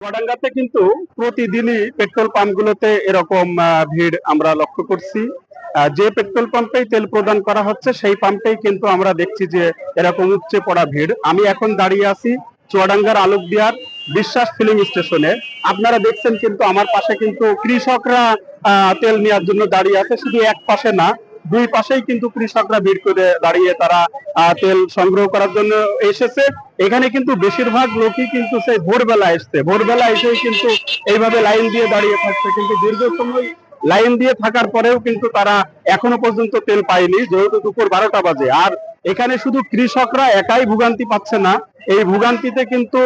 চুয়াডাঙ্গাতে কিন্তু প্রতিদিনই পেট্রোল পাম্পগুলোতে এরকম ভিড় আমরা লক্ষ্য করছি। যে পেট্রোল পাম্পেই তেল প্রদান করা হচ্ছে সেই পাম্পেই কিন্তু আমরা দেখছি যে এরকম উপচে পড়া ভিড়। আমি এখন দাঁড়িয়ে আছি চুয়াডাঙ্গার আলোকদিয়ার বিশ্বাস ফিলিং স্টেশনে। আপনারা দেখছেন কিন্তু আমার পাশে কিন্তু কৃষকরা তেল নেওয়ার জন্য দাঁড়িয়ে আছে। শুধু এক পাশে না, দুই পাশেই কিন্তু কৃষকরা ভিড় করে দাঁড়িয়ে তারা তেল সংগ্রহ করার জন্য এসেছে। এখানে কিন্তু বেশিরভাগ লোকই কিন্তু সেই ভোরবেলা এসছে, ভোরবেলা এসেই কিন্তু এইভাবে লাইন দিয়ে দাঁড়িয়ে থাকছে, কিন্তু দীর্ঘ সময় লাইন দিয়ে থাকার পরেও কিন্তু তারা এখনো পর্যন্ত তেল পায়নি, যেহেতু দুপুর 12টা বাজে। আর এখানে শুধু কৃষকরা একাই ভোগান্তি পাচ্ছে না, এই ভোগান্তিতে কিন্তু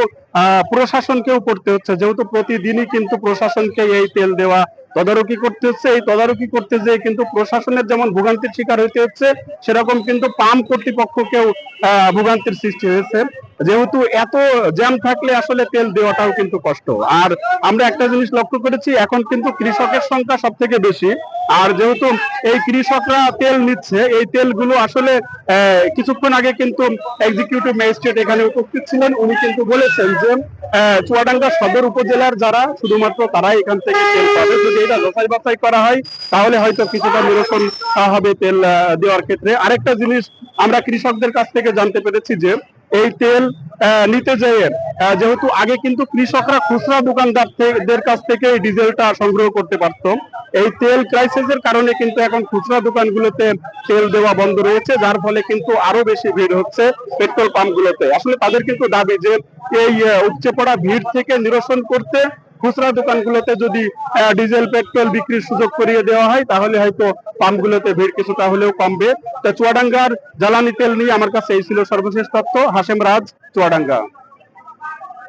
প্রশাসনকেও পড়তে হচ্ছে, যেহেতু প্রতিদিনই কিন্তু প্রশাসনকে এই তেল দেওয়া তদারকি করতে হচ্ছে। এই তদারকি করতে যেয়ে কিন্তু প্রশাসনের যেমন ভোগান্তির শিকার হইতে হচ্ছে, সেরকম কিন্তু পাম্প কর্তৃপক্ষকেও ভোগান্তির সৃষ্টি হয়েছে, যেহেতু এত জ্যাম থাকলে আসলে তেল দেওয়াটাও কিন্তু কষ্ট। আর আমরা একটা জিনিস লক্ষ্য করেছি, এখন কিন্তু কৃষকের সংখ্যা সব থেকে বেশি। আর যেহেতু এই কৃষকরা তেল নিচ্ছে, এই তেলগুলো আসলে কিছুক্ষণ আগে কিন্তু এক্সিকিউটিভ ম্যাজিস্ট্রেট এখানে উপস্থিত ছিলেন। উনি কিন্তু বলেছেন যে চুয়াডাঙ্গা সদর উপজেলার যারা শুধুমাত্র তারাই এখান থেকে তেল পাবে। যদি এটা যাচাই বাছাই করা হয় তাহলে হয়তো কিছুটা নিরসন হবে তেল দেওয়ার ক্ষেত্রে। আরেকটা জিনিস আমরা কৃষকদের কাছ থেকে জানতে পেরেছি যে এই তেল নিতে যেয়ে যেহেতু আগে কিন্তু কৃষকরা খুচরা দোকানদারদের কাছ থেকে এই ডিজেলটা সংগ্রহ করতে পারতো, এই তেল ক্রাইসিসের কারণে কিন্তু এখন খুচরা দোকানগুলোতে তেল দেওয়া বন্ধ রয়েছে, যার ফলে কিন্তু আরো বেশি ভিড় হচ্ছে পেট্রোল পাম্পগুলোতে। আসলে তাদের কিন্তু দাবি যে এই উপচে পড়া ভিড় থেকে নিরসন করতে খুচরা দোকানগুলোতে যদি ডিজেল পেট্রোল বিক্রির সুযোগ করিয়ে দেওয়া হয় তাহলে হয়তো পাম্পগুলোতে ভিড় কিছুটা হলেও কমবে। তো চুয়াডাঙ্গার জ্বালানি তেল নিয়ে আমার কাছে এই ছিল সর্বশেষ তথ্য। হাশেম রাজ, চুয়াডাঙ্গা।